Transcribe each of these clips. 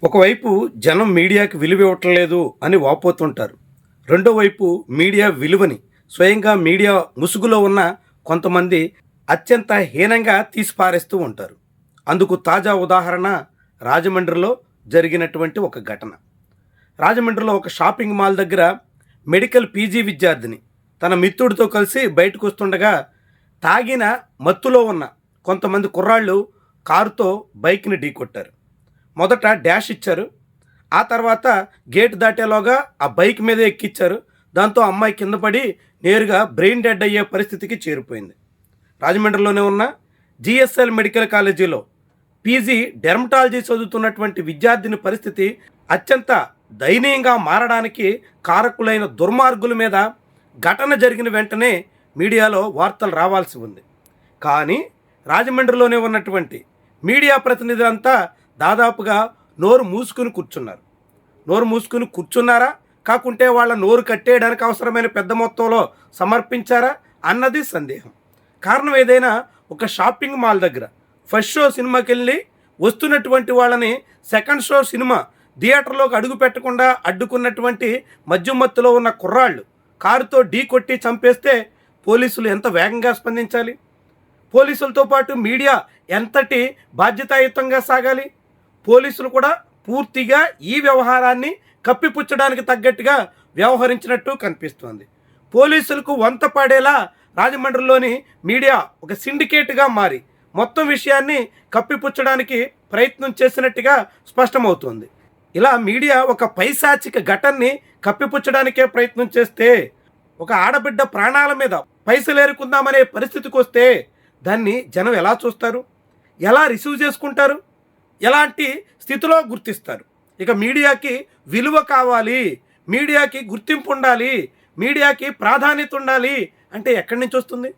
ఒకవైపు జనం మీడియాకి విలువ ఇవ్వటం లేదు అని వాపోతుంటారు. రెండో వైపు మీడియా విలువని స్వయంగా మీడియా ముసుగులో ఉన్న కొంతమంది అత్యంత హీనంగా తీసిపారేస్తూ ఉంటారు. అందుకు తాజా ఉదాహరణ రాజమండ్రిలో జరిగినటువంటి ఒక ఘటన. రాజమండ్రిలో ఒక షాపింగ్ మాల్ దగ్గర మెడికల్ పీజీ విద్యార్థిని తన మిత్రుడితో కలిసి బయటకు వస్తుండగా తాగిన మత్తులో ఉన్న కొంతమంది కుర్రాళ్ళు కారుతో బైక్ని ఢీకొట్టారు. మొదట డాష్ ఇచ్చారు. ఆ తర్వాత గేట్ దాటేలోగా ఆ బైక్ మీదే ఎక్కిచ్చారు. దాంతో అమ్మాయి కింద పడి నేరుగా బ్రెయిన్ డెడ్ అయ్యే పరిస్థితికి చేరిపోయింది. రాజమండ్రిలోనే ఉన్న జిఎస్ఎల్ మెడికల్ కాలేజీలో పీజీ డెర్మటాలజీ చదువుతున్నటువంటి విద్యార్థిని పరిస్థితి అత్యంత దయనీయంగా మారడానికి కారకులైన దుర్మార్గుల మీద ఘటన జరిగిన వెంటనే మీడియాలో వార్తలు రావాల్సి ఉంది. కానీ రాజమండ్రిలోనే ఉన్నటువంటి మీడియా ప్రతినిధులంతా దాదాపుగా నోరు మూసుకుని కూర్చున్నారు. నోరు మూసుకుని కూర్చున్నారా, కాకుంటే వాళ్ళ నోరు కట్టేయడానికి అవసరమైన పెద్ద మొత్తంలో సమర్పించారా అన్నది సందేహం. కారణం ఏదైనా ఒక షాపింగ్ మాల్ దగ్గర ఫస్ట్ షో సినిమాకి వెళ్ళి వస్తున్నటువంటి వాళ్ళని సెకండ్ షో సినిమా థియేటర్లోకి అడుగు పెట్టకుండా అడ్డుకున్నటువంటి మధ్యమత్తులో ఉన్న కుర్రాళ్ళు కారుతో ఢీ కొట్టి చంపేస్తే పోలీసులు ఎంత వేగంగా స్పందించాలి? పోలీసులతో పాటు మీడియా ఎంతటి బాధ్యతాయుతంగా సాగాలి? పోలీసులు కూడా పూర్తిగా ఈ వ్యవహారాన్ని కప్పిపుచ్చడానికి తగ్గట్టుగా వ్యవహరించినట్టు కనిపిస్తోంది. పోలీసులకు వంత పాడేలా రాజమండ్రిలోని మీడియా ఒక సిండికేట్గా మారి మొత్తం విషయాన్ని కప్పిపుచ్చడానికి ప్రయత్నం చేసినట్టుగా స్పష్టమవుతోంది. ఇలా మీడియా ఒక పైశాచిక ఘటనని కప్పిపుచ్చడానికే ప్రయత్నం చేస్తే, ఒక ఆడబిడ్డ ప్రాణాల మీద పైసలేరుకుందామనే పరిస్థితికి వస్తే దాన్ని జనం ఎలా చూస్తారు? ఎలా రిసీవ్ చేసుకుంటారు? ఎలాంటి స్థితిలో గుర్తిస్తారు? ఇక మీడియాకి విలువ కావాలి, మీడియాకి గుర్తింపు ఉండాలి, మీడియాకి ప్రాధాన్యత ఉండాలి అంటే ఎక్కడి నుంచి వస్తుంది?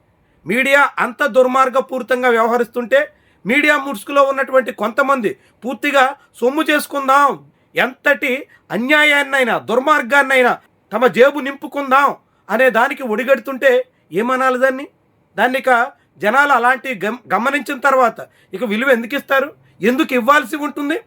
మీడియా అంత దుర్మార్గపూరితంగా వ్యవహరిస్తుంటే మీడియా ముసుగులో ఉన్నటువంటి కొంతమంది పూర్తిగా సొమ్ము చేసుకుందాం, ఎంతటి అన్యాయాన్నైనా దుర్మార్గాన్నైనా తమ జేబు నింపుకుందాం అనే దానికి ఒడిగడుతుంటే ఏమనాలి దాన్ని? దాన్ని ఇక జనాలు అలాంటి గమనించిన తర్వాత ఇక విలువ ఎందుకు ఇస్తారు? ఎందుకు ఇవ్వాల్సి ఉంటుంది?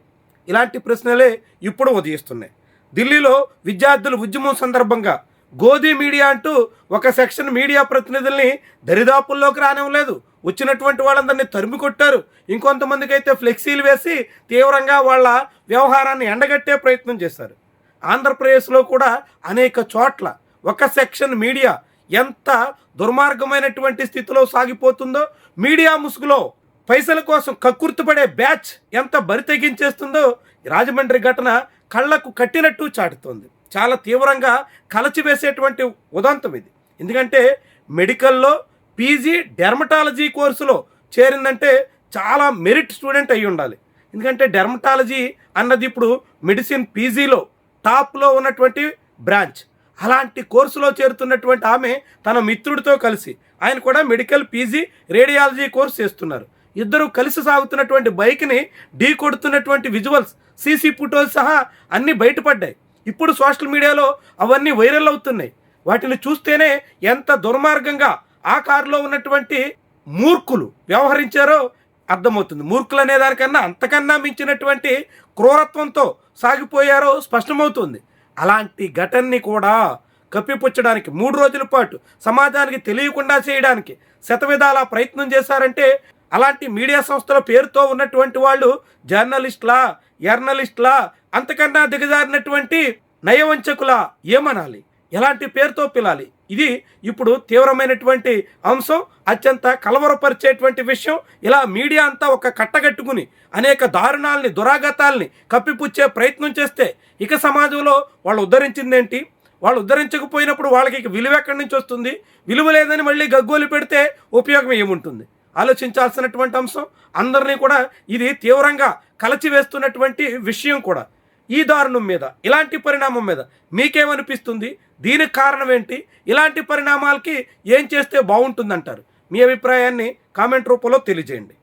ఇలాంటి ప్రశ్నలే ఇప్పుడు ఉదయిస్తున్నాయి. ఢిల్లీలో విద్యార్థుల ఉద్యమం సందర్భంగా గోధీ మీడియా అంటూ ఒక సెక్షన్ మీడియా ప్రతినిధుల్ని దరిదాపుల్లోకి రానివ్వలేదు. వచ్చినటువంటి వాళ్ళందరినీ తరిమి కొట్టారు. ఇంకొంతమందికి అయితే ఫ్లెక్సీలు వేసి తీవ్రంగా వాళ్ళ వ్యవహారాన్ని ఎండగట్టే ప్రయత్నం చేశారు. ఆంధ్రప్రదేశ్లో కూడా అనేక చోట్ల ఒక సెక్షన్ మీడియా ఎంత దుర్మార్గమైనటువంటి స్థితిలో సాగిపోతుందో, మీడియా ముసుగులో పైసల కోసం కక్కుర్తిపడే బ్యాచ్ ఎంత బరి తెగించేస్తుందో రాజమండ్రి ఘటన కళ్ళకు కట్టినట్టు చాటుతోంది. చాలా తీవ్రంగా కలచివేసేటువంటి ఉదంతం ఇది. ఎందుకంటే మెడికల్లో పీజీ డెర్మటాలజీ కోర్సులో చేరిందంటే చాలా మెరిట్ స్టూడెంట్ అయి ఉండాలి. ఎందుకంటే డెర్మటాలజీ అన్నది ఇప్పుడు మెడిసిన్ పీజీలో టాప్లో ఉన్నటువంటి బ్రాంచ్. అలాంటి కోర్సులో చేరుతున్నటువంటి ఆమె తన మిత్రుడితో కలిసి, ఆయన కూడా మెడికల్ పీజీ రేడియాలజీ కోర్సు చేస్తున్నారు. ఇద్దరు కలిసి సాగుతున్నటువంటి బైక్ని ఢీ కొడుతున్నటువంటి విజువల్స్, సీసీ ఫోటోలు సహా అన్నీ బయటపడ్డాయి. ఇప్పుడు సోషల్ మీడియాలో అవన్నీ వైరల్ అవుతున్నాయి. వాటిని చూస్తేనే ఎంత దుర్మార్గంగా ఆ కారులో ఉన్నటువంటి మూర్ఖులు వ్యవహరించారో అర్థమవుతుంది. మూర్ఖులు అనే దానికన్నా అంతకన్నా మించినటువంటి క్రూరత్వంతో సాగిపోయారో స్పష్టమవుతుంది. అలాంటి ఘటనని కూడా కప్పిపుచ్చడానికి 3 రోజుల పాటు సమాజానికి తెలియకుండా చేయడానికి శతవిధాలా ప్రయత్నం చేశారంటే అలాంటి మీడియా సంస్థల పేరుతో ఉన్నటువంటి వాళ్ళు జర్నలిస్టులా అంతకన్నా దిగజారినటువంటి నయవంచకులా ఏమనాలి? ఎలాంటి పేరుతో పిలాలి? ఇది ఇప్పుడు తీవ్రమైనటువంటి అంశం, అత్యంత కలవరపరిచేటువంటి విషయం. ఇలా మీడియా అంతా ఒక కట్టగట్టుకుని అనేక దారుణాలని, దురాగతాల్ని కప్పిపుచ్చే ప్రయత్నం చేస్తే ఇక సమాజంలో వాళ్ళు ఉద్ధరించిందేంటి? వాళ్ళు ఉద్ధరించకపోయినప్పుడు వాళ్ళకి ఇక విలువ ఎక్కడి నుంచి వస్తుంది? విలువ లేదని మళ్ళీ గగ్గోలు పెడితే ఉపయోగం ఏముంటుంది? ఆలోచించాల్సినటువంటి అంశం. అందరినీ కూడా ఇది తీవ్రంగా కలచివేస్తున్నటువంటి విషయం కూడా. ఈ దారుణం మీద, ఇలాంటి పరిణామం మీద మీకేమనిపిస్తుంది? దీనికి కారణం ఏంటి? ఇలాంటి పరిణామాలకి ఏం చేస్తే బాగుంటుందంటారు? మీ అభిప్రాయాన్ని కామెంట్ రూపంలో తెలియజేయండి.